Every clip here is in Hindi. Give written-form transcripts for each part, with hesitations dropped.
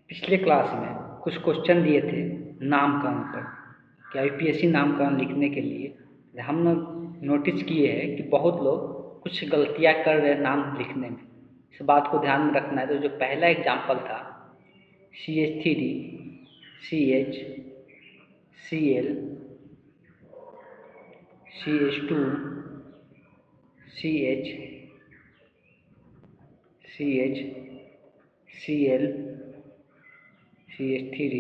पिछले क्लास में कुछ क्वेश्चन दिए थे नामकरण पर, क्या यूपीएससी नामकरण लिखने के लिए हम नोटिस किए हैं कि बहुत लोग कुछ गलतियां कर रहे हैं नाम लिखने में। इस बात को ध्यान में रखना है। तो जो पहला एग्जाम्पल था CH3 CH Cl CH2 CH CH Cl CH3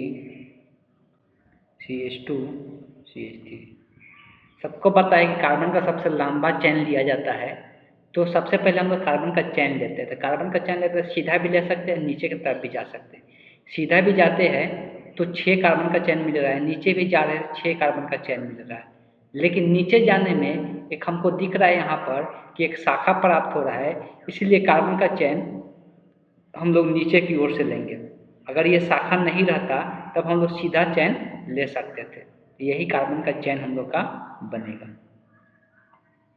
CH2 CH3। सबको पता है कि कार्बन का सबसे लंबा चेन लिया जाता है। तो सबसे पहले हम लोग कार्बन का चेन लेते हैं। तो कार्बन का चेन लेते हैं, सीधा भी ले सकते हैं, नीचे की तरफ भी जा सकते हैं। सीधा भी जाते हैं तो 6 कार्बन का चेन मिल रहा है, नीचे भी जा रहे हैं 6 कार्बन का चेन मिल रहा है। लेकिन नीचे जाने में एक हमको दिख रहा है यहाँ पर कि एक शाखा प्राप्त हो रहा है, इसलिए कार्बन का चेन हम लोग नीचे की ओर से लेंगे। अगर ये शाखा नहीं रहता तब हम लोग सीधा चेन ले सकते थे। यही कार्बन का चेन हम लोग का बनेगा।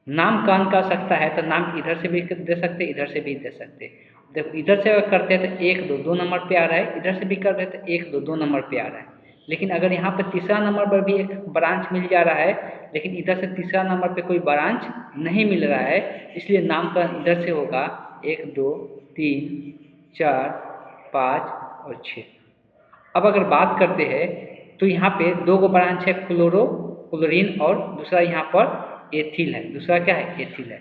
नामकरण कर सकता है तो नाम इधर से भी दे सकते, इधर से भी दे सकते। देखो इधर से अगर करते हैं तो 1 2 2 नंबर पे आ रहा है, इधर से भी कर रहे तो 1 2 2 नंबर पे आ रहा है। लेकिन अगर यहाँ पर तीसरा नंबर पर भी एक ब्रांच मिल जा रहा है, लेकिन इधर से तीसरा नंबर पे कोई ब्रांच नहीं मिल रहा है, इसलिए नामकरण इधर से होगा 1 2 3 4 5 और 6। अब अगर बात करते हैं तो यहाँ पे 2 गो ब्रांच है, क्लोरीन और दूसरा यहाँ पर एथिल है। दूसरा क्या है? एथिल है।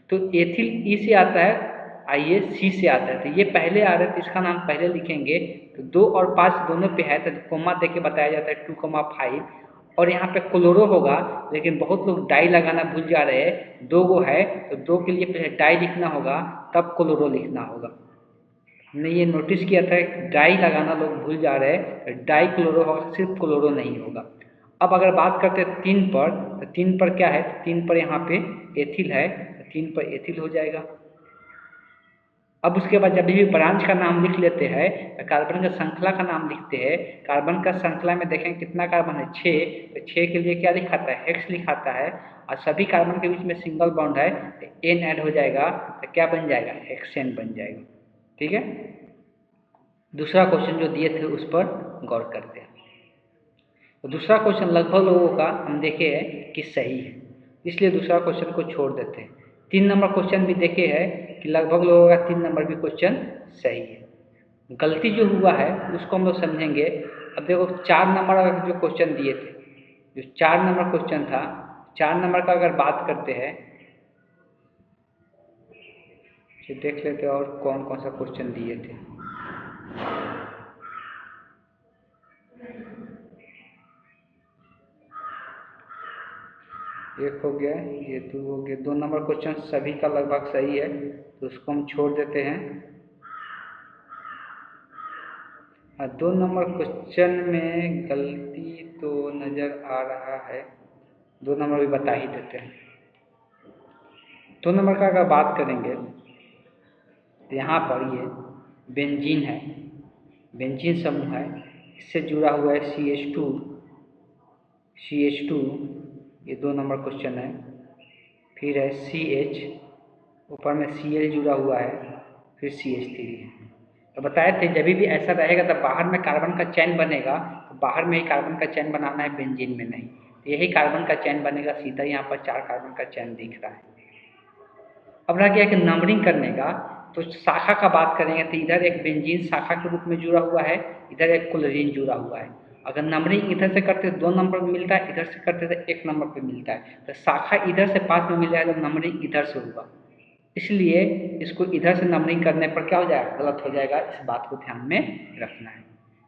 तो एथिल ई से आता है, आइए सी से आता है। तो ये पहले आ रहा है तो इसका नाम पहले लिखेंगे। तो 2 और 5 दोनों पे है तो कोमा दे के बताया जाता है 2,5। और यहाँ पे क्लोरो होगा, लेकिन बहुत लोग डाई लगाना भूल जा रहे हैं। 2 गो है तो 2 के लिए पहले डाई लिखना होगा, तब क्लोरो लिखना होगा। हमने ये नोटिस किया था कि डाई लगाना लोग भूल जा रहे हैं। डाई क्लोरो होगा, सिर्फ क्लोरो नहीं होगा। अब अगर बात करते हैं 3 पर, तो 3 पर क्या है? 3 पर यहाँ पे एथिल है तो 3 पर एथिल हो जाएगा। अब उसके बाद जब भी ब्रांच का नाम लिख लेते हैं तो कार्बन का श्रृंखला का नाम लिखते हैं। कार्बन का श्रृंखला में देखें कितना कार्बन है? 6। तो 6 के लिए क्या लिखाता है? हेक्स लिखाता है। और सभी कार्बन के बीच में सिंगल बॉन्ड है तो एन ऐड हो जाएगा तो क्या बन जाएगा? हेक्सेन बन जाएगा। ठीक है। दूसरा क्वेश्चन जो दिए थे उस पर गौर करते हैं। तो दूसरा क्वेश्चन लगभग लोगों का हम देखे हैं कि सही है, इसलिए दूसरा क्वेश्चन को छोड़ देते हैं। 3 नंबर क्वेश्चन भी देखे हैं कि लगभग लोगों का 3 नंबर भी क्वेश्चन सही है। गलती जो हुआ है उसको हम लोग समझेंगे। अब देखो 4 नंबर जो क्वेश्चन दिए थे, जो 4 नंबर क्वेश्चन था, 4 नंबर का अगर बात करते हैं तो देख लेते हैं और कौन कौन सा क्वेश्चन दिए थे। एक हो गया, ये 2 हो गया। 2 नंबर क्वेश्चन सभी का लगभग सही है तो उसको हम छोड़ देते हैं। और 2 नंबर क्वेश्चन में गलती तो नज़र आ रहा है, 2 नंबर भी बता ही देते हैं। 2 नंबर का अगर बात करेंगे तो यहाँ पर ये बेंजीन है, बेंजीन समूह है, इससे जुड़ा हुआ है CH2, ये 2 नंबर क्वेश्चन है। फिर है CH, ऊपर में Cl जुड़ा हुआ है, फिर CH3 है। तो बताए थे जब भी ऐसा रहेगा तो बाहर में कार्बन का चैन बनेगा, तो बाहर में ही कार्बन का चैन बनाना है, बेंजीन में नहीं। तो यही कार्बन का चैन बनेगा, सीधा यहाँ पर 4 कार्बन का चैन दिख रहा है। अब रह गया कि नंबरिंग करने का। तो शाखा का बात करेंगे तो इधर एक बेंजीन शाखा के रूप में जुड़ा हुआ है, इधर एक क्लोरीन जुड़ा हुआ है। अगर नंबरिंग इधर से करते 2 नंबर पे मिलता है, इधर से करते तो 1 नंबर पे मिलता है। तो शाखा इधर से पास में मिल जाएगा तो नंबरिंग इधर से होगा, इसलिए इसको इधर से नंबरिंग करने पर क्या हो जाएगा? गलत हो जाएगा। इस बात को ध्यान में रखना है।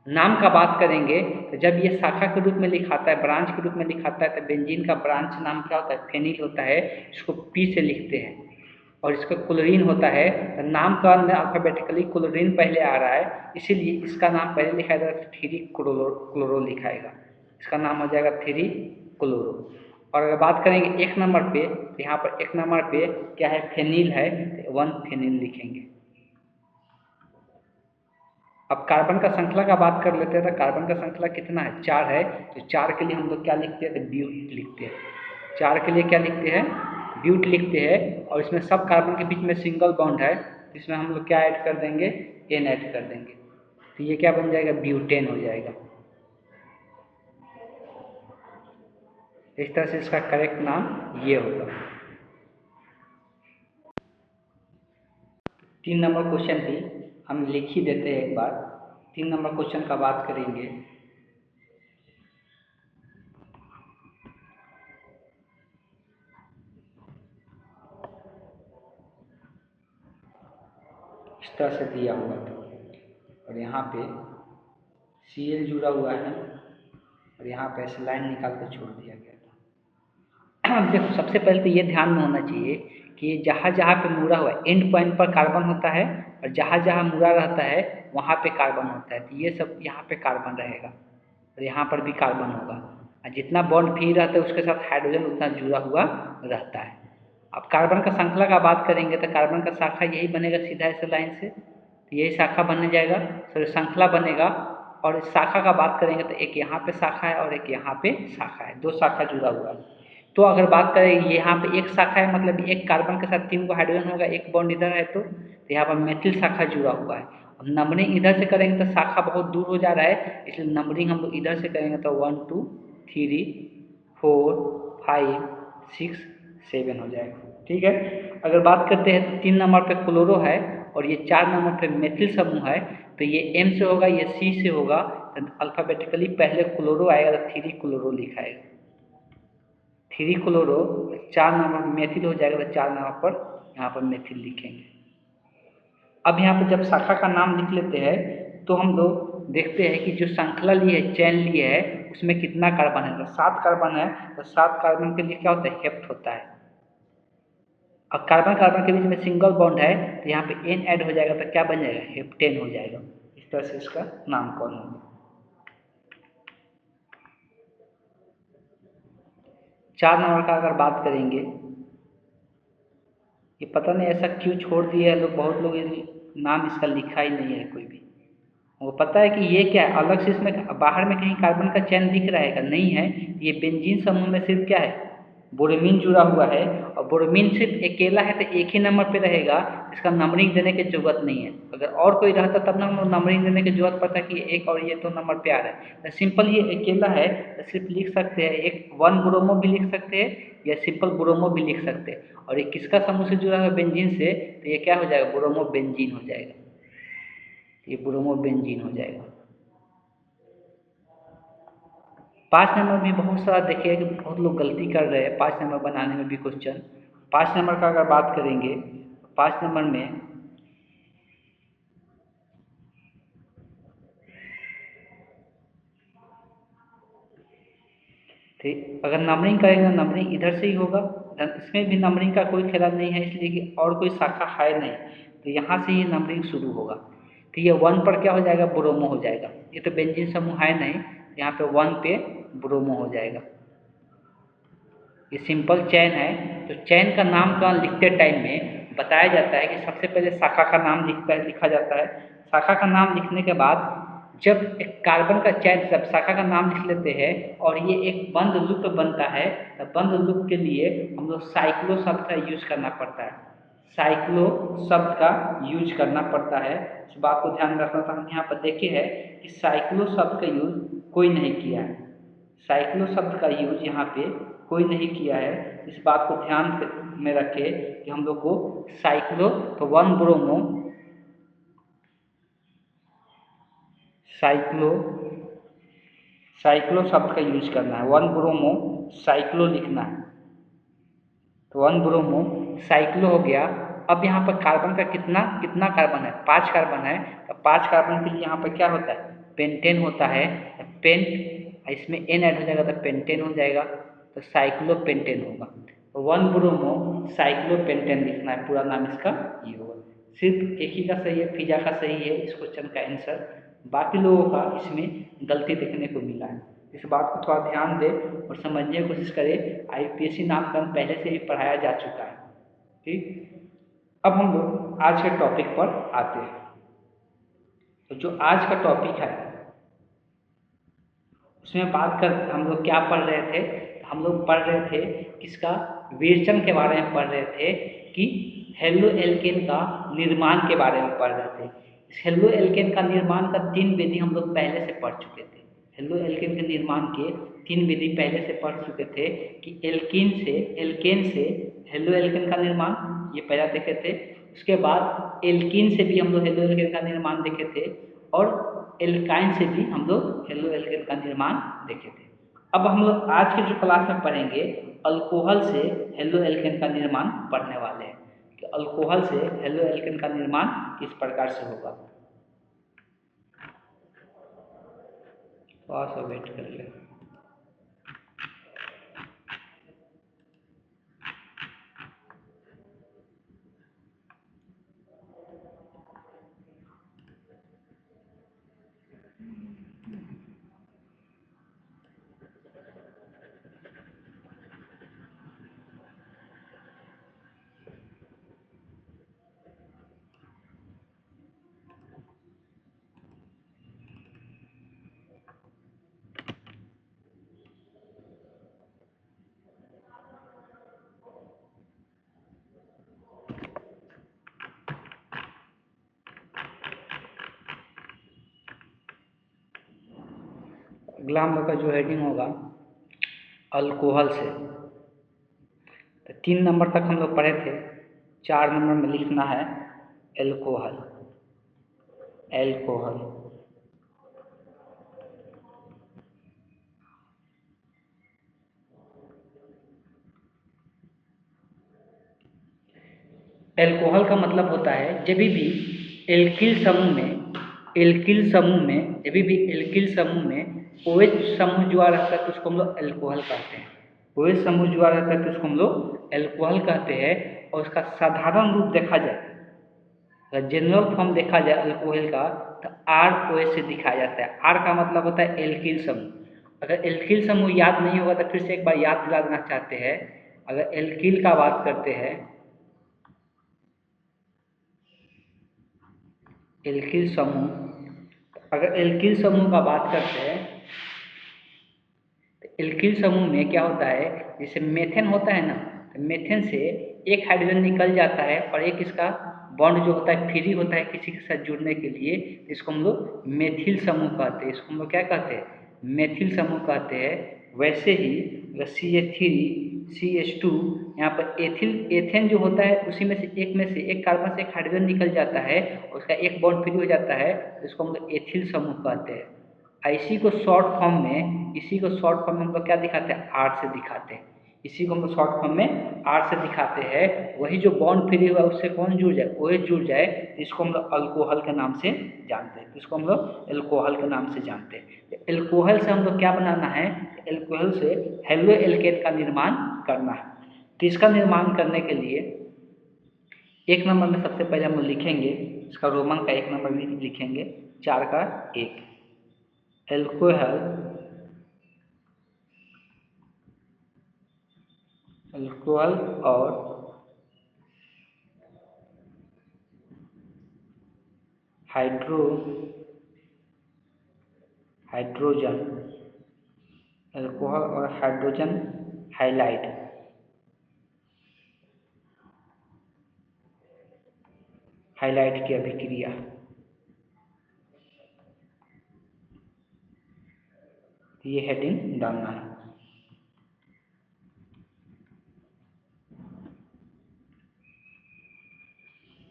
नाम का बात करेंगे तो जब ये शाखा के रूप में लिखाता है, ब्रांच के रूप में लिखाता है, तो बेंजीन का ब्रांच नाम क्या होता है? फेनिल होता है। इसको पी से लिखते हैं। और इसका क्लोरीन होता है तो नाम का अल्फाबेटिकली क्लोरीन पहले आ रहा है, इसीलिए इसका नाम पहले लिखा जाएगा, 3 क्लोरो लिखाएगा। इसका नाम हो जाएगा 3 क्लोरो। और अगर बात करेंगे 1 नंबर पे, तो यहाँ पर 1 नंबर पे क्या है? फेनिल है तो 1 फेनिल लिखेंगे। अब कार्बन का श्रृंखला का बात कर लेते हैं। तो कार्बन का श्रृंखला कितना है? 4 है। तो 4 के लिए हम लोग क्या लिखते हैं? तो ब्यूट लिखते हैं। 4 के लिए क्या लिखते हैं? ब्यूट लिखते हैं। और इसमें सब कार्बन के बीच में सिंगल बॉन्ड है, इसमें हम लोग क्या ऐड कर देंगे? एन ऐड कर देंगे। तो ये क्या बन जाएगा, ब्यूटेन हो जाएगा। इस तरह से इसका करेक्ट नाम ये होगा। 3 नंबर क्वेश्चन भी हम लिख ही देते हैं एक बार। 3 नंबर क्वेश्चन का बात करेंगे। इस तरह से दिया हुआ था और यहाँ पे Cl जुड़ा हुआ है और यहाँ पे ऐसे लाइन निकाल कर छोड़ दिया गया था। देखो सबसे पहले तो ये ध्यान में होना चाहिए कि जहाँ जहाँ पे मुड़ा हुआ एंड पॉइंट पर कार्बन होता है और जहाँ जहाँ मुड़ा रहता है वहाँ पे कार्बन होता है। तो ये सब यहाँ पे कार्बन रहेगा और यहाँ पर भी कार्बन होगा और जितना बॉन्ड फ्री रहता है उसके साथ हाइड्रोजन उतना जुड़ा हुआ रहता है। अब कार्बन का श्रृंखला का बात करेंगे तो कार्बन का शाखा यही बनेगा सीधा ऐसे लाइन से, तो यही शाखा बनने जाएगा, सॉरी श्रृंखला बनेगा। और इस शाखा का बात करेंगे तो एक यहाँ पे शाखा है और एक यहाँ पे शाखा है, 2 शाखा जुड़ा हुआ है। तो अगर बात करें यहाँ पे एक शाखा है मतलब एक कार्बन के साथ 3 को हाइड्रोजन होगा, एक बॉन्ड इधर है तो यहाँ पर मेथिल शाखा जुड़ा हुआ है। अब नंबरिंग इधर से करेंगे तो शाखा बहुत दूर हो जा रहा है, इसलिए नंबरिंग हम लोग इधर से करेंगे तो 1 2 3 4 5 6 7 हो जाएगा। ठीक है। अगर बात करते हैं तो 3 नंबर पे क्लोरो है और ये 4 नंबर पे मेथिल समूह है, तो ये M से होगा, ये C से होगा, तो अल्फ़ाबेटिकली पहले क्लोरो आएगा तो 3 क्लोरो लिखाएगा, 3 क्लोरो। 4 नंबर मेथिल हो जाएगा तो 4 नंबर पर यहाँ पर मेथिल लिखेंगे। अब यहाँ पर जब शाखा का नाम लिख लेते हैं तो हम लोग देखते हैं कि जो श्रृंखला लिए है, चैन लिए है, उसमें कितना कार्बन है। तो 7 कार्बन है तो 7 कार्बन के लिए क्या होता है, हेप्ट होता है। अब कार्बन कार्बन के बीच में सिंगल बॉन्ड है तो यहाँ पे N ऐड हो जाएगा तो क्या बन जाएगा, हेप्टेन हो जाएगा। इस तरह से इसका नामकरण होगा। 4 नंबर का अगर बात करेंगे, ये पता नहीं ऐसा क्यों छोड़ दिए है लोग, बहुत लोग नाम इसका लिखा ही नहीं है कोई भी। वो पता है कि ये क्या है, अलग से इसमें बाहर में कहीं कार्बन का चैन दिख रहा है क्या, नहीं है। ये बेंजीन समूह में सिर्फ क्या है, बोरोमीन जुड़ा हुआ है और बोरोमीन सिर्फ अकेला है तो एक ही नंबर पे रहेगा, इसका नंबरिंग देने की जरूरत नहीं है। अगर और कोई रहता तब ना हम लोग नंबरिंग देने की जरूरत पड़ता कि एक और ये 2 नंबर पे आ रहा है। तो सिंपल ये अकेला है तो सिर्फ लिख सकते हैं, एक 1 ब्रोमो भी लिख सकते हैं या सिंपल ब्रोमो भी लिख सकते हैं। और ये किसका समूह से जुड़ा है, बेंजीन से, तो ये क्या हो जाएगा, ब्रोमो बेंजीन हो जाएगा। ये ब्रोमो बेंजीन हो जाएगा। 5 नंबर भी बहुत सारा देखिए कि बहुत लोग गलती कर रहे हैं 5 नंबर बनाने में भी क्वेश्चन। 5 नंबर का अगर बात करेंगे, 5 नंबर में ठीक, अगर नंबरिंग करेंगे नंबरिंग इधर से ही होगा, इसमें भी नंबरिंग का कोई ख्याल नहीं है इसलिए कि और कोई शाखा है नहीं, तो यहाँ से ही नंबरिंग शुरू होगा। तो ये 1 पर क्या हो जाएगा, ब्रोमो हो जाएगा। ये तो बेंजीन समूह है नहीं, यहाँ पे 1 पे ब्रोमो हो जाएगा। ये सिंपल चैन है, तो चैन का नामकरण लिखते टाइम में बताया जाता है कि सबसे पहले शाखा का नाम लिखा जाता है। शाखा का नाम लिखने के बाद जब एक कार्बन का चैन, जब शाखा का नाम लिख लेते हैं और ये एक बंद लूप बनता है, तो बंद लूप के लिए हम लोग साइक्लो शब्द का यूज करना पड़ता है। साइक्लो शब्द का यूज करना पड़ता है, इस बात को ध्यान रखना था। हम यहाँ पर देखे हैं कि साइक्लो शब्द का यूज कोई नहीं किया है, साइक्लो शब्द का यूज यहाँ पे कोई नहीं किया है। इस बात को ध्यान में रखें कि हम लोग को साइक्लो, तो 1 ब्रोमो, साइक्लो शब्द का यूज करना है। 1 ब्रोमो साइक्लो लिखना है, तो 1 ब्रोमो साइक्लो हो गया। अब यहाँ पर कार्बन का कितना कितना कार्बन है, 5 कार्बन है, तो 5 कार्बन के लिए यहाँ पर क्या होता है, पेंटेन होता है। पेंट, इसमें N ऐड हो जाएगा तो पेंटेन हो जाएगा, तो साइक्लो पेंटेन होगा। तो 1 ब्रोमो साइक्लो पेंटेन लिखना है, पूरा नाम इसका ये होगा। सिर्फ एक ही का सही है, फिजा का सही है इस क्वेश्चन का आंसर, बाकी लोगों का इसमें गलती देखने को मिला है। इस बात को थोड़ा ध्यान दें और समझने की कोशिश करें। IUPAC नामकरण पहले से ही पढ़ाया जा चुका है। ठीक, अब हम लोग आज के टॉपिक पर आते हैं। तो जो आज का टॉपिक है उसमें बात कर हम लोग क्या पढ़ रहे थे, हम लोग पढ़ रहे थे किसका, विरचन के बारे में पढ़ रहे थे कि हेलो एल्केन का निर्माण के बारे में पढ़ रहे थे। हेलो एल्केन का निर्माण का 3 विधि हम लोग पहले से पढ़ चुके थे। हेलो एल्केन के निर्माण के 3 विधि पहले से पढ़ चुके थे कि एल्केन से हेलो एल्केन का निर्माण, ये पहला देखे थे। उसके बाद एल्कीन से भी हम लोग हेलो एल्केन का निर्माण देखे थे, और एल्काइन से भी हम लोग हेलो एल्केन का निर्माण देखे थे। अब हम लोग आज के जो क्लास में पढ़ेंगे, अल्कोहल से हेलो एल्केन का निर्माण पढ़ने वाले हैं कि अल्कोहल से हेलो एल्केन का निर्माण किस प्रकार से होगा। थोड़ा सा वेट कर ले। अगला हम लोग का जो हेडिंग होगा अल्कोहल से, तो 3 नंबर तक हम लोग पढ़े थे। 4 नंबर में लिखना है एल्कोहल। एल्कोहल एल्कोहल का मतलब होता है जब भी एल्किल समूह में OH समूह जुआ रहता है तो उसको हम लोग एल्कोहल कहते हैं। OH समूह जुआ रहता है तो उसको हम लोग एल्कोहल कहते हैं। और उसका साधारण रूप देखा जाए, अगर जनरल फॉर्म देखा जाए अल्कोहल का, तो ROH से दिखाया जाता है। R का मतलब होता है एल्किल समूह। अगर एल्किल समूह याद नहीं होगा तो फिर से एक बार याद दिला देना चाहते हैं। अगर एल्किल का बात करते हैं, एल्किल समूह, अगर एल्किल समूह का बात करते हैं तो एल्किल समूह में क्या होता है, जैसे मेथेन होता है ना, तो मेथेन से एक हाइड्रोजन निकल जाता है और एक इसका बॉन्ड जो होता है फ्री होता है किसी के साथ जुड़ने के लिए, इसको हम लोग मेथिल समूह कहते हैं। इसको हम लोग क्या कहते हैं, मेथिल समूह कहते हैं। वैसे ही अगर CH3 CH2, यहाँ पर एथेन जो होता है उसी में से एक कार्बन से एक हाइड्रोजन निकल जाता है, उसका एक बॉन्ड फ्री हो जाता है, इसको हम लोग एथिल समूह कहते हैं। इसी को शॉर्ट फॉर्म में हम लोग क्या दिखाते हैं, आर से दिखाते हैं। इसी को हम लोग शॉर्ट फॉर्म में आर से दिखाते हैं। वही जो बॉन्ड फ्री हुआ उससे कौन जुड़ जाए, OH जुड़ जाए, इसको हम लोग अल्कोहल के नाम से जानते हैं। इसको हम लोग एल्कोहल के नाम से जानते हैं। एल्कोहल से हम लोग क्या बनाना है, एल्कोहल से हेलो एल्केन का निर्माण करना है। तो इसका निर्माण करने के लिए 1 नंबर में सबसे पहले हम लोग लिखेंगे, इसका रोमन का 1 नंबर भी लिखेंगे, 4 का 1। एल्कोहल और हाइड्रोजन, एल्कोहल और हाइड्रोजन हाइलाइट की अभिक्रिया। ये हेडिंग डालना है।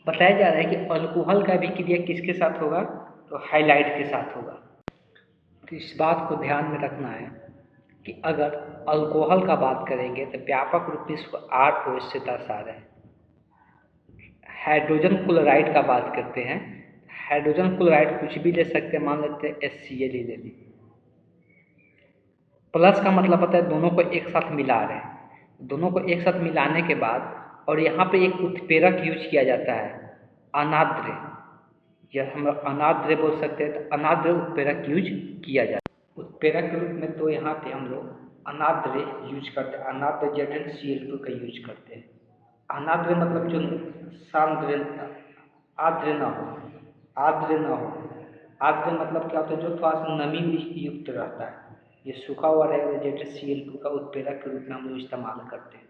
बताया जा रहा है कि अल्कोहल का अभिक्रिया किसके साथ होगा, तो हाइलाइट के साथ होगा। तो इस बात को ध्यान में रखना है कि अगर अल्कोहल का बात करेंगे तो व्यापक रूप में इसको ROH से दर्शा रहे हैं। हाइड्रोजन क्लोराइड का बात करते हैं, हाइड्रोजन क्लोराइड कुछ भी ले सकते हैं, मान लेते हैं HCl ले ली। प्लस का मतलब होता है दोनों को एक साथ मिला रहे हैं। दोनों को एक साथ मिलाने के बाद, और यहाँ पे एक उत्प्रेरक यूज किया जाता है, अनाद्र, या हम अनाद्र बोल सकते हैं। तो अनाद्र उत्प्रेरक यूज किया जाता है। उत्प्रेरक के रूप में तो यहाँ पे हम लोग अनाद्र यूज करते हैं, अनाद्र ZnCl2 का यूज करते हैं। अनाद्र मतलब जो सांद्र, आद्र ना हो, आद्र मतलब क्या होता है, जो थोड़ा सा नमी युक्त रहता है। ये सूखा हुआ रहेगा ZnCl2 का उत्प्रेरक के रूप में हम लोग इस्तेमाल करते हैं।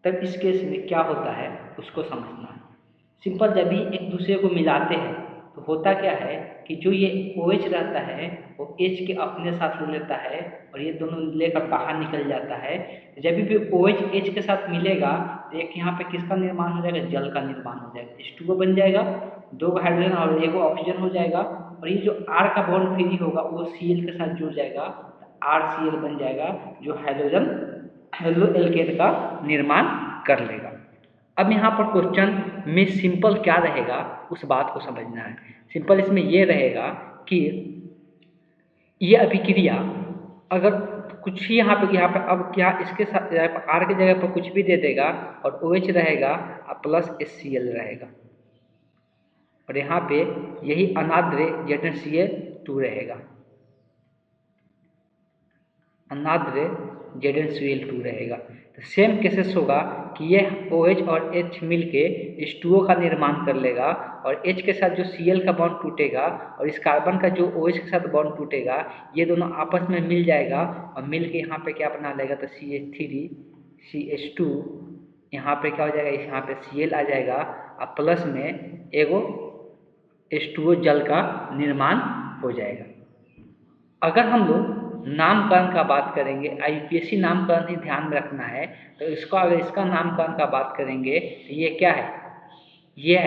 तब इस केस में क्या होता है उसको समझना है। सिंपल, जब भी एक दूसरे को मिलाते हैं तो तो होता क्या है कि जो ये OH रहता है वो H के अपने साथ ले लेता है और ये दोनों लेकर बाहर निकल जाता है। जब भी OH H के साथ मिलेगा तो एक यहाँ पे किसका निर्माण हो जाएगा, जल का निर्माण हो जाएगा, H2O बन जाएगा, 2 हाइड्रोजन और 1 ऑक्सीजन हो जाएगा और ये जो R का बॉन्ड फ्री होगा वो Cl के साथ जुड़ जाएगा, RCl बन जाएगा जो हाइड्रोजन हेलो एल्केन का निर्माण कर लेगा। अब यहाँ पर क्वेश्चन में सिंपल क्या रहेगा उस बात को समझना है। सिंपल इसमें ये रहेगा कि ये अभिक्रिया अगर कुछ ही यहाँ पे अब क्या इसके साथ R की जगह पर कुछ भी दे देगा और OH रहेगा और प्लस HCl रहेगा और यहाँ पे यही अनाद्र ZnCl2 रहेगा, अनाद्र ZnCl2 रहेगा। तो सेम केसेस होगा कि ये OH और H मिलके H2O का निर्माण कर लेगा और H के साथ जो Cl का बॉन्ड टूटेगा और इस कार्बन का जो OH के साथ बॉन्ड टूटेगा ये दोनों आपस में मिल जाएगा और मिल के यहाँ पे क्या बना लेगा, तो CH3 CH2 यहाँ पे क्या हो जाएगा, यहाँ पे Cl आ जाएगा और प्लस में एगो H2O जल का निर्माण हो जाएगा। अगर हम लोग नामकरण का बात करेंगे, IUPAC नामकरण ही ध्यान में रखना है, तो इसको अगर इसका नामकरण का बात करेंगे तो ये क्या है, ये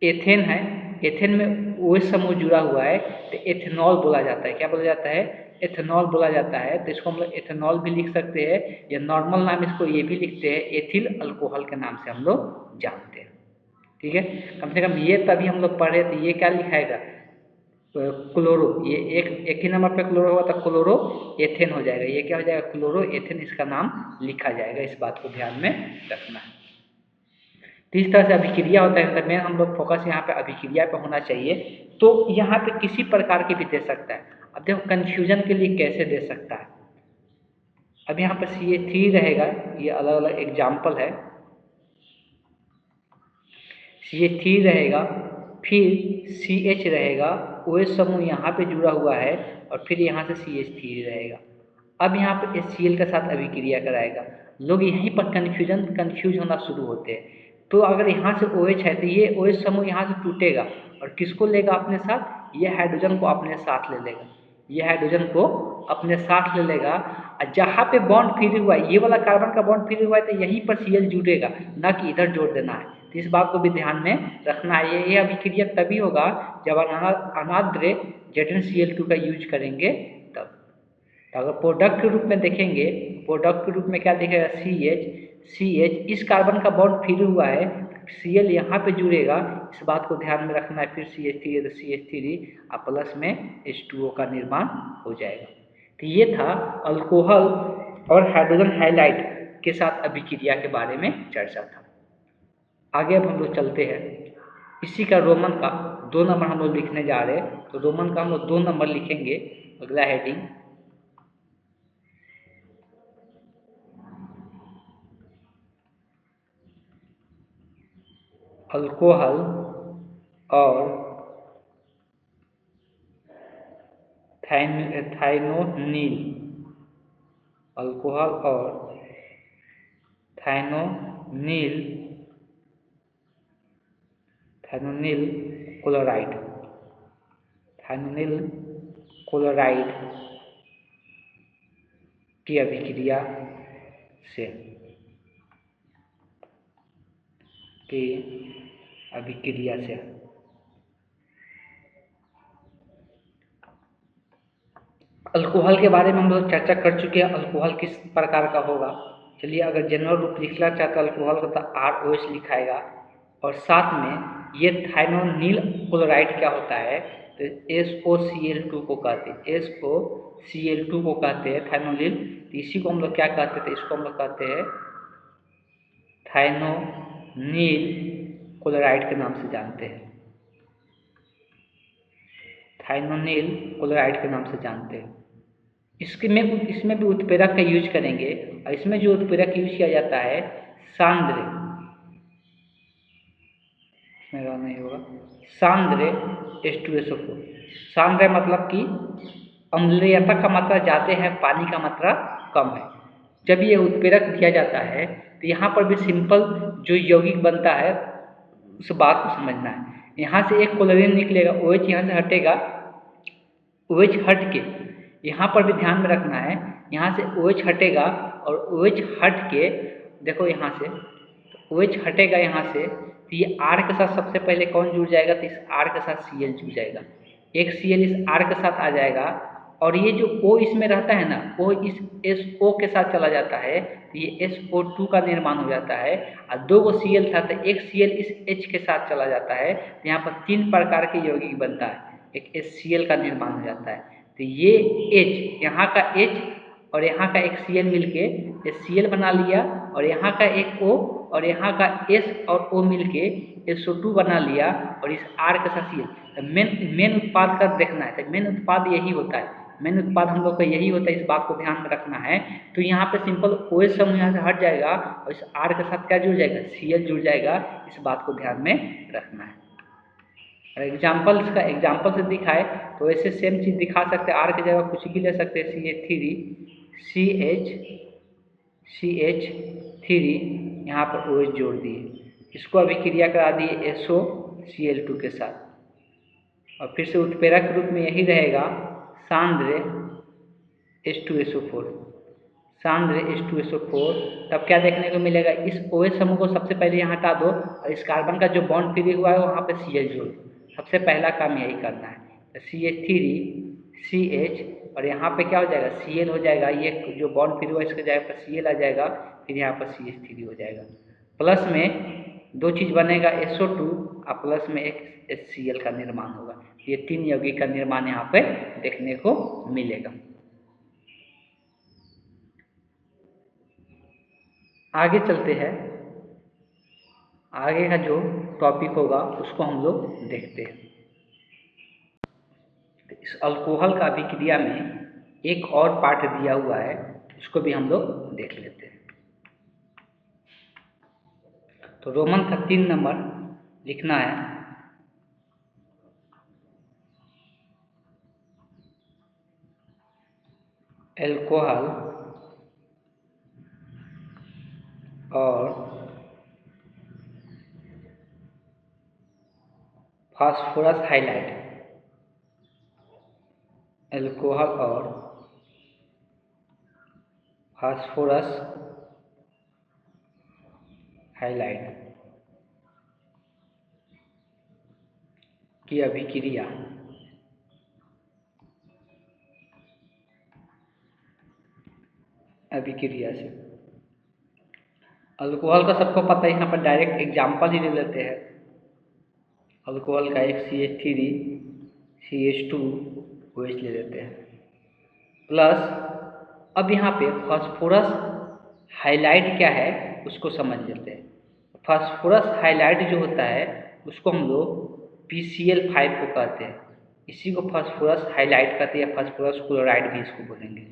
एथेन है, एथेन में OH समूह जुड़ा हुआ है तो एथेनॉल बोला जाता है। क्या बोला जाता है, एथेनॉल बोला जाता है। तो इसको हम लोग एथेनॉल भी लिख सकते हैं या नॉर्मल नाम इसको ये भी लिखते हैं, एथिल अल्कोहल के नाम से हम लोग जानते हैं। ठीक है, कम से कम ये तभी हम लोग पढ़े तो ये क्या लिखाएगा, क्लोरो, ये एक ही नंबर पे क्लोरो होगा तो क्लोरो एथेन हो जाएगा, ये क्या हो जाएगा, क्लोरो एथेन इसका नाम लिखा जाएगा। इस बात को ध्यान में रखना है। तो इस तरह से अभिक्रिया होता है, तो मेन हम लोग फोकस यहाँ पे अभिक्रिया पे होना चाहिए। तो यहाँ पे किसी प्रकार की भी दे सकता है। अब देखो कंफ्यूजन के लिए कैसे दे सकता है। अब यहाँ पर CH3 रहेगा, ये अलग अलग एग्जाम्पल है, CH3 रहेगा, फिर CH रहेगा, OH समूह यहाँ पे जुड़ा हुआ है और फिर यहाँ से CH3 रहेगा। अब यहाँ पे HCl के साथ अभिक्रिया कराएगा। लोग यहीं पर कंफ्यूज होना शुरू होते हैं। तो अगर यहाँ से OH है तो ये OH समूह यहाँ से टूटेगा और किसको लेगा अपने साथ, ये हाइड्रोजन को अपने साथ ले लेगा, ये हाइड्रोजन को अपने साथ ले लेगा। और जहाँ पे बॉन्ड फ्री हुआ है, ये वाला कार्बन का बॉन्ड फ्री हुआ है तो यहीं पर Cl जुड़ेगा, ना कि इधर जोड़ देना है। तो इस बात को भी ध्यान में रखना है। ये अभिक्रिया तभी होगा जब अनाद्र ZnCl2 का यूज करेंगे तब। तो अगर प्रोडक्ट के रूप में देखेंगे, प्रोडक्ट के रूप में क्या दिखेगा, CH, इस कार्बन का बॉन्ड फ्री हुआ है, Cl यहाँ पे जुड़ेगा, इस बात को ध्यान में रखना है। फिर CH3 तो CH3 और प्लस में H2O का निर्माण हो जाएगा। तो ये था अल्कोहल और हाइड्रोजन हैलाइड के साथ अभिक्रिया के बारे में चर्चा था। आगे अब हम लोग चलते हैं, इसी का रोमन का 2 नंबर हम लोग लिखने जा रहे हैं। तो रोमन का हम लोग 2 नंबर लिखेंगे। अगला हेडिंग अल्कोहल और थाइनोनिल, अल्कोहल और थाइनोनिल क्लोराइड, थाइनोनिल क्लोराइड की अभिक्रिया से अल्कोहल के बारे में हम लोग चर्चा कर चुके हैं। अल्कोहल किस प्रकार का होगा, चलिए अगर जनरल रूप लिखना चाहता है अल्कोहल का तो ROH लिखाएगा और साथ में ये थाइनोनिल क्लोराइड क्या होता है तो SOCl2 को कहते हैं, SOCl2 को कहते हैं थाइनोनिल। तो इसी को हम लोग क्या कहते थे, इसको हम लोग कहते हैं थाइनोनिल क्लोराइड के नाम से जानते हैं, थाइनोनिल क्लोराइड के नाम से जानते हैं। इसमें भी उत्प्रेरक का यूज करेंगे और इसमें जो उत्प्रेरक यूज किया जाता है सांद्र, नहीं होगा सांद्र H2SO4। सांद्र मतलब कि अम्लीयता का मात्रा ज़्यादा है, पानी का मात्रा कम है। जब ये उत्प्रेरक दिया जाता है तो यहाँ पर भी सिंपल जो यौगिक बनता है उस बात को समझना है। यहाँ से एक क्लोरीन निकलेगा, OH यहाँ से हटेगा, OH हट के यहाँ पर भी ध्यान में रखना है, यहाँ से OH हटेगा और OH हट के देखो यहाँ से OH हटेगा यहाँ से, तो ये R के साथ सबसे पहले कौन जुड़ जाएगा, तो इस R के साथ Cl जुड़ जाएगा, एक Cl इस R के साथ आ जाएगा और ये जो O इसमें रहता है ना, O इस SO के साथ चला जाता है, तो ये SO2 का निर्माण हो जाता है। और 2 गो Cl था तो एक Cl इस H के साथ चला जाता है, तो यहाँ पर 3 प्रकार के यौगिक बनता है, एक HCl का निर्माण हो जाता है। तो ये H, यहाँ का H और यहाँ का एक Cl मिलके HCl बना लिया और यहाँ का एक O और यहाँ का S और O मिलके SO2 बना लिया और इस R के साथ Cl। मेन उत्पाद का देखना है, तो मेन उत्पाद यही होता है, मेन उत्पाद हम लोग का यही होता है, इस बात को ध्यान में रखना है। तो यहाँ पे सिंपल OH समूह यहाँ से हट जाएगा और इस R के साथ क्या जुड़ जाएगा, Cl जुड़ जाएगा, इस बात को ध्यान में रखना है। एग्जाम्पल से दिखाए तो ऐसे सेम चीज़ दिखा सकते हैं, R की जगह कुछ भी ले सकते हैं, CH3 यहाँ पर OH जोड़ दिए, इसको अभिक्रिया करा दिए SOCl2 के साथ और फिर से उत्प्रेरक रूप में यही रहेगा सांद्र H2SO4, सांद्र H2SO4। तब क्या देखने को मिलेगा, इस OH समूह को सबसे पहले यहाँ हटा दो और इस कार्बन का जो बॉन्ड फ्री हुआ है वहाँ पे Cl जोड़ दो, सबसे पहला काम यही करना है। तो CH3 CH और यहाँ पे क्या हो जाएगा, Cl हो जाएगा, ये जो बॉन्ड फ्री हुआ इसके जगह पर Cl आ जाएगा, फिर यहाँ पर CH3 हो जाएगा, प्लस में 2 चीज़ बनेगा SO2 और प्लस में एक HCl का निर्माण होगा। ये 3 यौगिक का निर्माण यहाँ पे देखने को मिलेगा। आगे चलते हैं, आगे का जो टॉपिक होगा उसको हम लोग देखते हैं। इस अल्कोहल का अभिक्रिया में एक और पार्ट दिया हुआ है, उसको भी हम लोग देख लेते हैं। तो रोमन का 3 नंबर लिखना है, अल्कोहल और फास्फोरस हाइलाइट, अल्कोहल और फास्फोरस हाइलाइट की अभिक्रिया से अल्कोहल का सबको पता है, यहाँ पर डायरेक्ट एग्जाम्पल ही ले लेते हैं। अल्कोहल का एक CH3 CH2 OH ले लेते हैं, प्लस अब यहाँ पे फास्फोरस हाइलाइट क्या है उसको समझ लेते हैं। फास्फोरस हाइलाइट जो होता है उसको हम लोग PCl5 को कहते हैं, इसी को फास्फोरस हाइलाइट कहते हैं, या फास्फोरस क्लोराइड भी इसको बोलेंगे।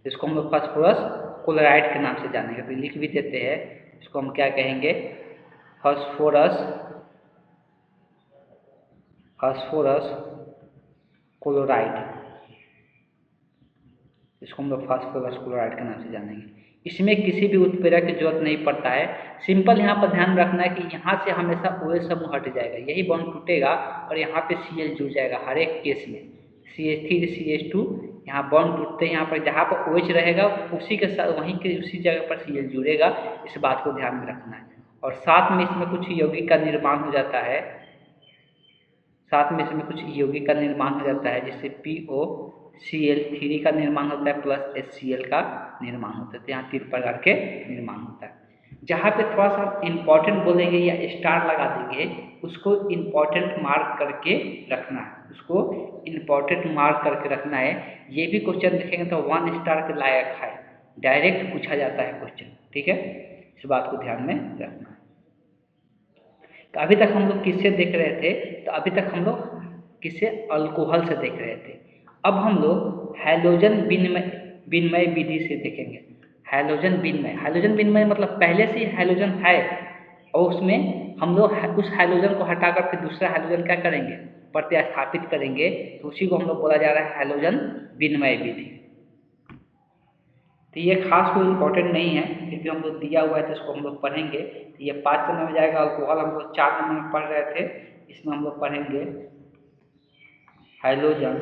इसको हम लोग फास्फोरस क्लोराइड के नाम से जानेंगे, तो लिख भी देते हैं, इसको हम क्या कहेंगे, फास्फोरस क्लोराइड, इसको हम लोग फास्फोरस क्लोराइड के नाम से जानेंगे। इसमें किसी भी उत्प्रेरक की जरूरत नहीं पड़ता है, सिंपल यहाँ पर ध्यान रखना है कि यहाँ से हमेशा OH समूह हट जाएगा, यही बॉन्ड टूटेगा और यहाँ पे Cl जुड़ जाएगा हर एक केस में। CH3 CH2 यहाँ बॉन्ड टूटते हैं, यहाँ पर जहाँ पर OH रहेगा उसी के साथ वहीं के उसी जगह पर Cl जुड़ेगा, इस बात को ध्यान में रखना है। और साथ में इसमें कुछ यौगिक का निर्माण हो जाता है, जिससे POCl3 का निर्माण होता है प्लस HCl का निर्माण होता है। तो यहाँ 3 प्रकार के निर्माण होता है। जहाँ पे थोड़ा सा इम्पोर्टेंट बोलेंगे या स्टार लगा देंगे, उसको इम्पोर्टेंट मार्क करके रखना है, ये भी क्वेश्चन देखेंगे तो 1 स्टार के लायक है, डायरेक्ट पूछा जाता है क्वेश्चन, ठीक है, इस बात को ध्यान में रखना है। तो अभी तक हम लोग किससे देख रहे थे, तो अभी तक हम लोग किससे, अल्कोहल से देख रहे थे। अब हम लोग हैलोजन विनिमय विधि से देखेंगे। हैलोजन विनिमय मतलब पहले से ही हैलोजन है और उसमें हम लोग उस हैलोजन को हटाकर फिर दूसरा हैलोजन क्या करेंगे, प्रतिस्थापित करेंगे, तो उसी को हम लोग बोला जा रहा है हैलोजन विनिमय विधि। तो ये खास कोई इम्पोर्टेंट नहीं है, फिर भी हम लोग दिया हुआ है तो इसको हम लोग पढ़ेंगे। तो ये 5 नंबर में जाएगा। अल्कोहल हम लोग 4 नंबर में पढ़ रहे थे, इसमें हम लोग पढ़ेंगे हाइड्रोजन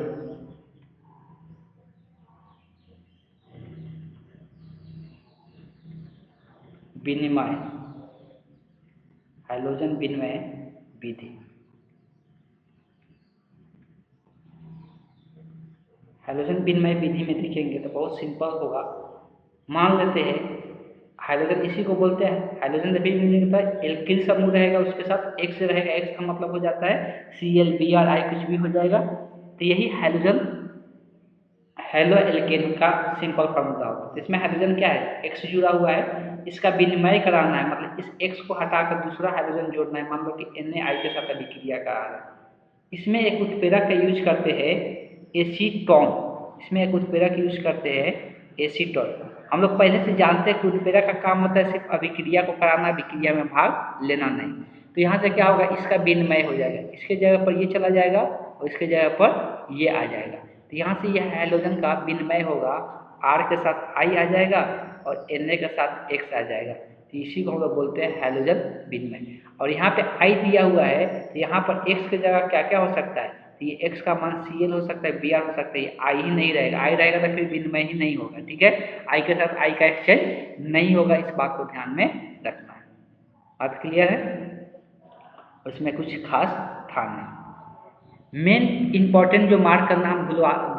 विनिमय, हाइड्रोजन विनिमय विधि। हाइड्रोजन विनिमय विधि में देखेंगे तो बहुत सिंपल होगा। मान लेते हैं हाइड्रोजन इसी को बोलते हैं, हाइड्रोजन जब भी मिलता है एल्किल समूह रहेगा, उसके साथ एक्स रहेगा, एक्स का मतलब हो जाता है Cl Br कुछ भी हो जाएगा। तो यही हाइड्रोजन हेलो एल्केन का सिंपल फॉर्मूला होता है। इसमें हाइड्रोजन क्या है, एक्स जुड़ा हुआ है, इसका विनिमय कराना है, मतलब इस एक्स को हटाकर दूसरा हाइड्रोजन जोड़ना है। मान लो कि Na के साथ अभिक्रिया करा रहा है। इसमें एक उत्प्रेरक का यूज करते हैं एसीटोन, इसमें एक उत्प्रेरक यूज करते हैं एसीटोन। हम लोग पहले से जानते हैं कि उत्प्रेरक का काम होता है सिर्फ अभिक्रिया को कराना, अभिक्रिया में भाग लेना नहीं। तो यहाँ से क्या होगा, इसका विनिमय हो जाएगा, इसके जगह पर ये चला जाएगा और इसके जगह पर ये आ जाएगा। तो यहाँ से यह हाइड्रोजन का विनिमय होगा, R के साथ I आ जाएगा और Na के साथ X आ जाएगा। तो इसी को हम लोग बोलते हैं हाइड्रोजन विनिमय। और यहाँ पे I दिया हुआ है, तो यहाँ पर X की जगह क्या क्या हो सकता है, तो ये X का मान Cl हो सकता है, Br हो सकता है, ये I ही नहीं रहेगा, I रहेगा तो फिर विनिमय ही नहीं होगा। ठीक है, I के साथ I का एक्सचेंज नहीं होगा, इस बात को ध्यान में रखना है। बात क्लियर है, उसमें कुछ खास था नहीं। मेन इंपॉर्टेंट जो मार्क करना हम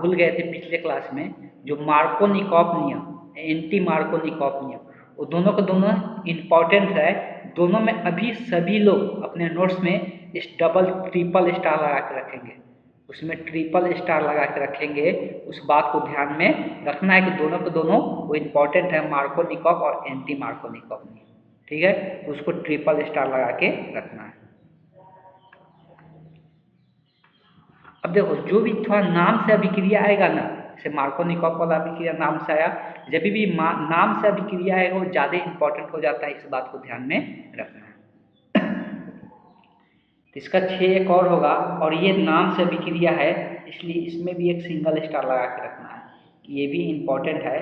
भूल गए थे पिछले क्लास में, जो मार्कोनिकॉफ नियम, एंटी मार्कोनिकॉफ नियम, वो दोनों के दोनों इंपॉर्टेंट है। दोनों में अभी सभी लोग अपने नोट्स में इस डबल ट्रिपल स्टार लगा के रखेंगे, उसमें ट्रिपल स्टार लगा के रखेंगे। उस बात को ध्यान में रखना है कि दोनों के दोनों वो इंपॉर्टेंट है, मार्कोनिकॉफ और एंटी मार्कोनिकॉफ नियम। ठीक है, तो उसको ट्रिपल स्टार लगा के रखना है। अब देखो, जो भी थोड़ा नाम से अभिक्रिया आएगा ना, जैसे मार्कोनिकॉफ वाला अभिक्रिया नाम से आया, जब भी नाम से अभिक्रिया आएगा वो ज़्यादा इंपॉर्टेंट हो जाता है, इस बात को ध्यान में रखना है। तो इसका 6 एक और होगा, और ये नाम से अभिक्रिया है, इसलिए इसमें भी एक सिंगल स्टार लगा के रखना है, ये भी इंपॉर्टेंट है।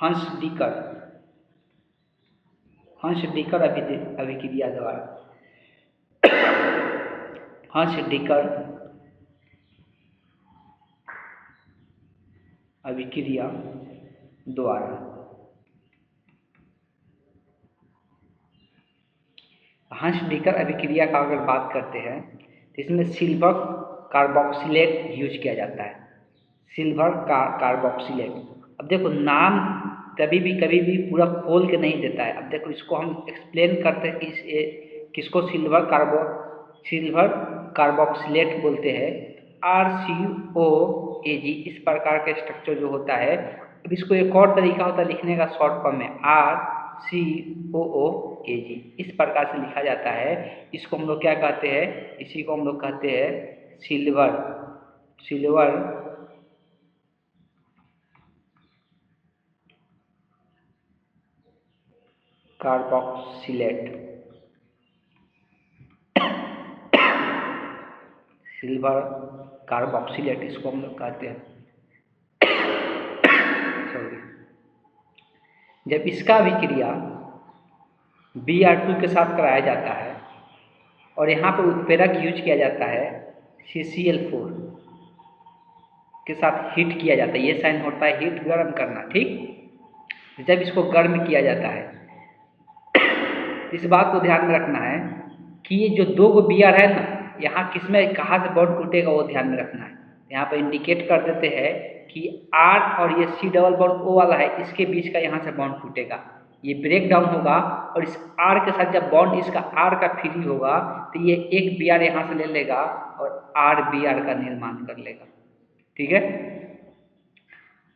हंस-डीकर अभिक्रिया द्वारा, हंस-डीकर अभिक्रिया द्वारा। हंस-डीकर अभिक्रिया का अगर बात करते हैं तो इसमें सिल्वर कार्बोक्सिलेट यूज किया जाता है, सिल्वर कार्बोक्सिलेट। अब देखो, नाम कभी भी पूरा खोल के नहीं देता है। अब देखो, इसको हम एक्सप्लेन करते हैं कि किसको सिल्वर कार्बोक्सिलेट बोलते हैं, RCOAG, इस प्रकार का स्ट्रक्चर जो होता है। अब इसको एक और तरीका होता है लिखने का, शॉर्ट फॉर्म में RCOOAG, इस प्रकार से लिखा जाता है। इसको हम लोग क्या कहते हैं, इसी को हम लोग कहते हैं सिल्वर कार्बोक्सिलेट, सिल्वर कार्बोक्सिलेट इसको हम लोग कहते हैं। सॉरी, जब इसका अभिक्रिया Br2 के साथ कराया जाता है और यहाँ पर उत्प्रेरक यूज किया जाता है CCl4 के साथ हीट किया जाता है, ये साइन होता है हीट, गर्म करना। ठीक, जब इसको गर्म किया जाता है, इस बात को ध्यान में रखना है कि ये जो दो गो Br है ना, यहाँ किसमें कहाँ से बॉन्ड टूटेगा वो ध्यान में रखना है। यहाँ पर इंडिकेट कर देते हैं कि R और ये C डबल बॉन्ड O वाला है, इसके बीच का यहाँ से बॉन्ड टूटेगा, ये ब्रेक डाउन होगा, और इस R के साथ जब बॉन्ड इसका R का फ्री होगा तो ये एक Br यहाँ से ले लेगा और RBr का निर्माण कर लेगा। ठीक है,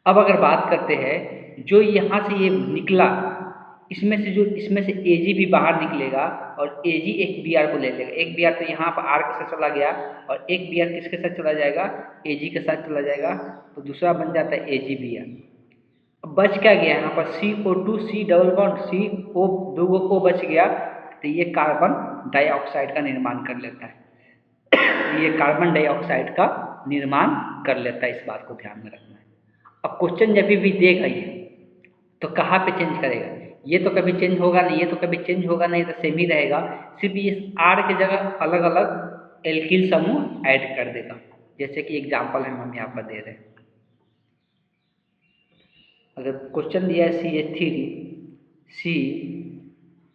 अब अगर बात करते हैं जो यहाँ से ये निकला, इसमें से Ag भी बाहर निकलेगा और Ag एक Br को ले लेगा। एक Br तो यहाँ पर R के साथ चला गया और एक Br किसके साथ चला जाएगा, Ag के साथ चला जाएगा, तो दूसरा बन जाता है AgBr। अब बच क्या गया यहाँ पर, CO2 C double bond CO, दो O बच गया, तो ये कार्बन डाइऑक्साइड का निर्माण कर लेता है, ये कार्बन डाइऑक्साइड का निर्माण कर लेता है, इस बात को ध्यान में रखना है। अब क्वेश्चन जब भी देगा ये, तो कहाँ पे चेंज करेगा, ये तो कभी चेंज होगा नहीं, ये तो कभी चेंज होगा नहीं, तो सेम ही रहेगा, सिर्फ ये R की जगह अलग अलग एल्किल समूह ऐड कर देगा। जैसे कि एग्जाम्पल हम यहाँ पर दे रहे हैं, अगर क्वेश्चन दिया है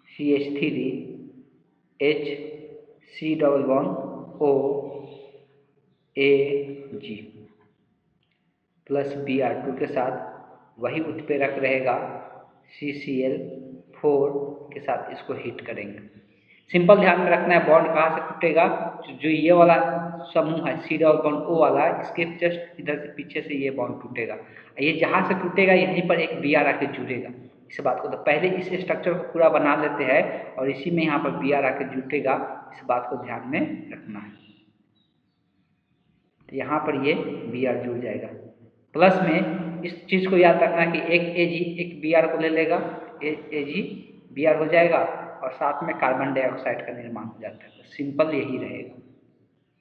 CH3 H COO AG plus Br2 के साथ वही उत्प्रेरक रहेगा CCl4 के साथ, इसको हीट करेंगे। सिंपल ध्यान में रखना है, बॉन्ड कहाँ से टूटेगा, जो ये वाला समूह है C O वाला, इसके जस्ट इधर से पीछे से ये बॉन्ड टूटेगा। ये जहाँ से टूटेगा यहीं पर एक Br आके जुड़ेगा। इस बात को तो पहले इस स्ट्रक्चर को पूरा बना लेते हैं और इसी में यहाँ पर Br आके जुटेगा, इस बात को ध्यान में रखना है। तो यहाँ पर ये Br जुड़ जाएगा। प्लस में इस चीज़ को याद रखना कि एक Ag एक Br को ले लेगा, Ag Br हो जाएगा और साथ में कार्बन डाइऑक्साइड का निर्माण हो जाता है। तो सिंपल यही रहेगा।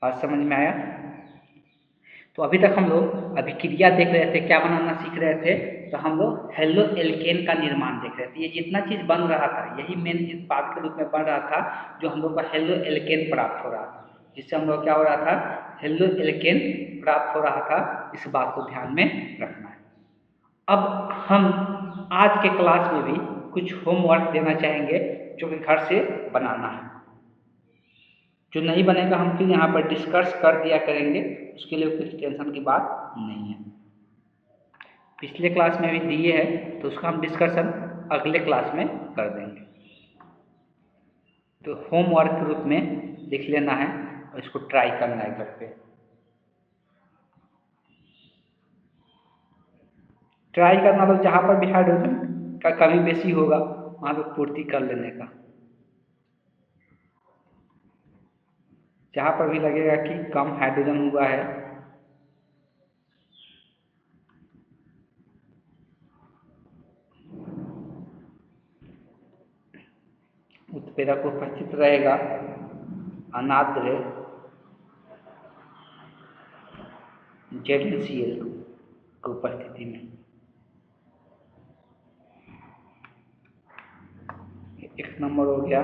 बात समझ में आया? तो अभी तक हम लोग अभिक्रिया देख रहे थे, क्या बनाना सीख रहे थे, तो हम लोग हेलो एल्केन का निर्माण देख रहे थे। ये जितना चीज़ बन रहा था यही मेन उत्पाद के रूप में बन रहा था, जो हम लोग का हेलो एल्केन प्राप्त हो रहा था, जिससे हम लोग क्या हो रहा था, हेलो एल्केन प्राप्त हो रहा था। इस बात को ध्यान में रखना है। अब हम आज के क्लास में भी कुछ होमवर्क देना चाहेंगे जो कि घर से बनाना है। जो नहीं बनेगा हम फिर यहाँ पर डिस्कस कर दिया करेंगे, उसके लिए कुछ टेंशन की बात नहीं है। पिछले क्लास में भी दिए हैं तो उसका हम डिस्कशन अगले क्लास में कर देंगे। तो होमवर्क के रूप में लिख लेना है और इसको ट्राई करना है घर पे। ट्राई करना तो जहाँ पर भी हाइड्रोजन का कमी बेसी होगा वहाँ पे पूर्ति कर लेने का। जहाँ पर भी लगेगा कि कम हाइड्रोजन हुआ है उत्प्रेरक उपस्थित रहेगा अनाद्र ZnCl की उपस्थिति में। एक नंबर हो गया।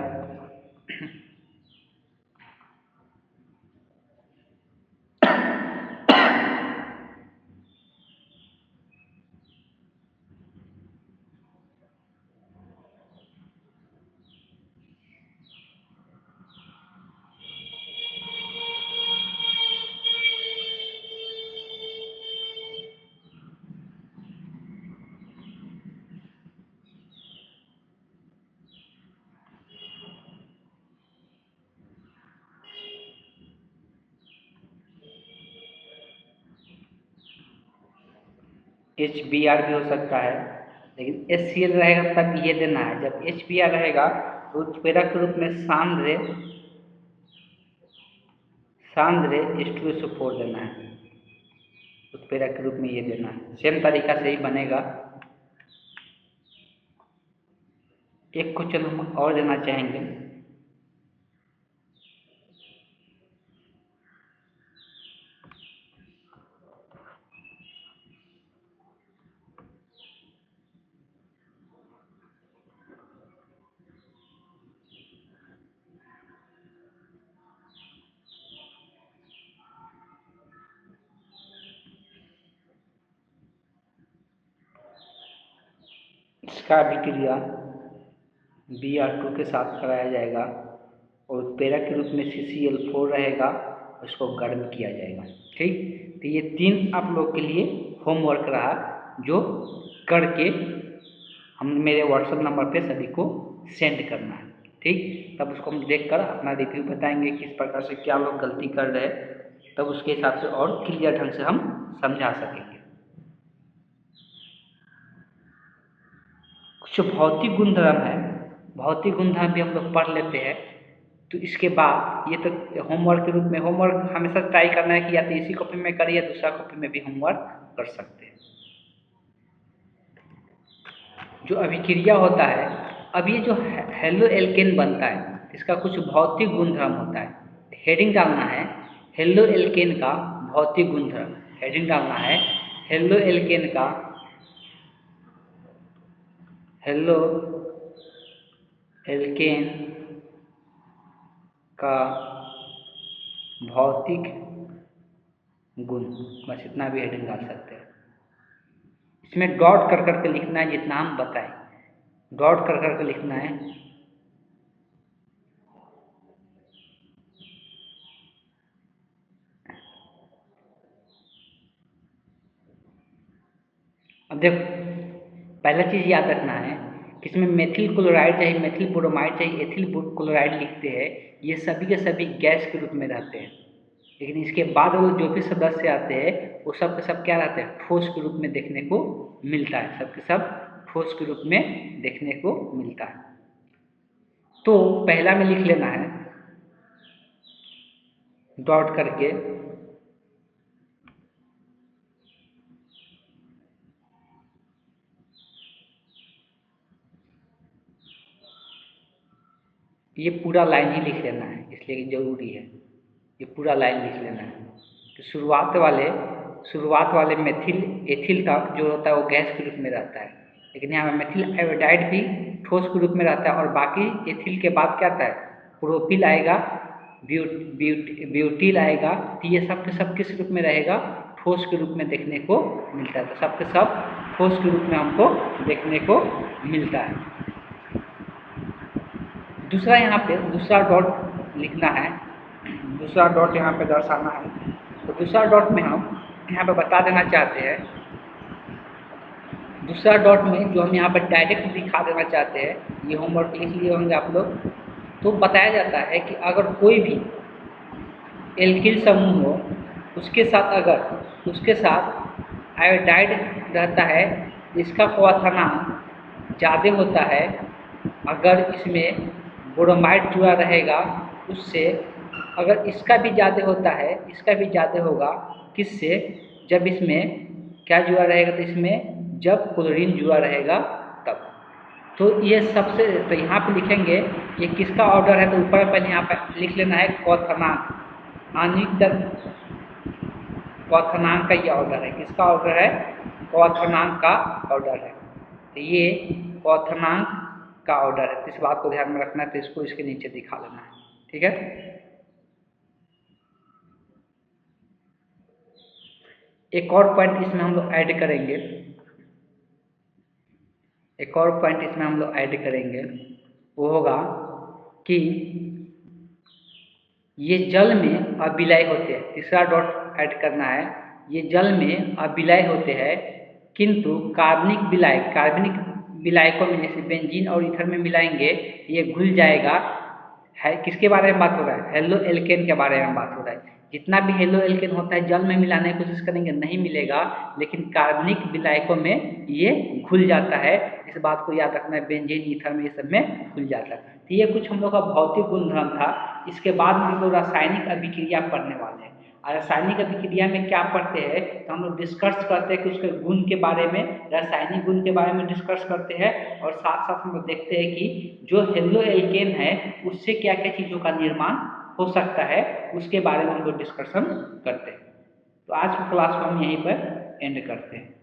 HBr भी हो सकता है, लेकिन HCl रहेगा तब ये देना है। जब HBr रहेगा तो उत्प्रेरक के रूप में सांद्र H2SO4 देना है। उत्प्रेरक के रूप में ये देना है। सेम तरीका से ही बनेगा। एक क्वेश्चन हम और देना चाहेंगे। इसका अभिक्रिया Br2 के साथ कराया जाएगा और उत्प्रेरक के रूप में CCl4 रहेगा, उसको गर्म किया जाएगा। ठीक, तो ये 3 आप लोग के लिए होमवर्क रहा, जो करके हम मेरे व्हाट्सएप नंबर पे सभी को सेंड करना है। ठीक, तब उसको हम देखकर अपना रिव्यू बताएंगे किस प्रकार से क्या लोग गलती कर रहे हैं, तब उसके हिसाब से और क्लियर ढंग से हम समझा सकेंगे। कुछ भौतिक गुणधर्म है, भौतिक गुणधर्म भी हम लोग पढ़ लेते हैं। तो इसके बाद ये तो होमवर्क के रूप में, होमवर्क हमेशा ट्राई करना है कि या तो इसी कॉपी में करिए या दूसरा कॉपी में भी होमवर्क कर सकते हैं। जो अभिक्रिया होता है, अब ये जो हेलो एल्केन बनता है इसका कुछ भौतिक गुणधर्म होता है। हेडिंग डालना है हेलो एल्केन का भौतिक गुणधर्म। हेडिंग डालना है हेलो एल्केन का, हेलो एल्केन का भौतिक गुण, बस इतना भी हेडिंग डाल सकते हैं। इसमें डॉट कर करके लिखना है, जितना हम बताएं डॉट कर करके लिखना है। अब देखो, पहला चीज़ याद रखना है कि इसमें मेथिल क्लोराइड चाहे मेथिल ब्रोमाइड चाहे एथिल क्लोराइड लिखते हैं, ये सभी के सभी गैस के रूप में रहते हैं। लेकिन इसके बाद वो जो भी सदस्य आते हैं वो सब के सब क्या रहते हैं, ठोस के रूप में देखने को मिलता है, सब के सब ठोस के रूप में देखने को मिलता है। तो पहला में लिख लेना है डॉट करके, ये पूरा लाइन ही लिख लेना है, इसलिए कि जरूरी है, ये पूरा लाइन लिख लेना है। तो शुरुआत वाले मेथिल एथिल तक जो होता है वो गैस के रूप में रहता है, लेकिन यहाँ मेथिल आयोडाइड भी ठोस के रूप में रहता है, और बाकी एथिल के बाद क्या आता है, प्रोपिल आएगा, ब्यूटिल आएगा। तो ये सब के सब किस रूप में रहेगा, ठोस के रूप में देखने को मिलता है। तो सब के सब ठोस के रूप में हमको देखने को मिलता है। दूसरा यहाँ पे दूसरा डॉट लिखना है, दूसरा डॉट यहाँ पे दर्शाना है। तो दूसरा डॉट में हम यहाँ पे बता देना चाहते हैं, दूसरा डॉट में जो हम यहाँ पर डायरेक्ट दिखा देना चाहते हैं, ये होमवर्क लिख लिए होंगे आप लोग। तो बताया जाता है कि अगर कोई भी एल्किल समूह हो, उसके साथ आयोडाइड रहता है, इसका क्वाथनांक ज़्यादा होता है। अगर इसमें ब्रोमाइड जुड़ा रहेगा उससे, अगर इसका भी ज़्यादा होता है, इसका भी ज़्यादा होगा, किससे, जब इसमें क्या जुड़ा रहेगा, तो इसमें जब क्लोरीन जुड़ा रहेगा तब। तो ये सबसे, तो यहाँ पे लिखेंगे ये किसका ऑर्डर है, तो ऊपर पहले यहाँ पे लिख लेना है क्वाथनांक, आणविक दर क्वाथनांक का ये ऑर्डर है, किसका ऑर्डर है, क्वाथनांक का ऑर्डर है। तो ये क्वाथनांक का ऑर्डर है, तो इस बात को ध्यान में रखना है। तो इसको इसके नीचे दिखा लेना है, ठीक है। एक और पॉइंट इसमें हम लोग ऐड करेंगे, एक और पॉइंट इसमें हम लोग ऐड करेंगे, वो होगा कि ये जल में अविलय होते हैं। तीसरा डॉट ऐड करना है, ये जल में अविलय होते हैं, किंतु कार्बनिक विलायकों में जैसे बेंजीन और ईथर में मिलाएंगे ये घुल जाएगा। है किसके बारे में बात हो रहा है, हेलो एल्केन के बारे में बात हो रहा है। जितना भी हेलो एल्केन होता है जल में मिलाने की कोशिश करेंगे नहीं मिलेगा, लेकिन कार्बनिक विलायकों में ये घुल जाता है। इस बात को याद रखना है, बेंजीन ईथर में ये सब में घुल जाता है। तो ये कुछ हम लोग का भौतिक गुणधर्म था। इसके बाद में हम लोग रासायनिक अभिक्रिया पढ़ने वाले हैं। और रासायनिक अभिक्रिया में क्या पढ़ते हैं, तो हम लोग डिस्कस करते हैं कि उसके गुण के बारे में, रासायनिक गुण के बारे में डिस्कस करते हैं, और साथ साथ हम लोग देखते हैं कि जो हेलो एल्केन है उससे क्या क्या चीज़ों का निर्माण हो सकता है, उसके बारे में हम लोग डिस्कशन करते हैं। तो आज की क्लास को हम यहीं पर एंड करते हैं।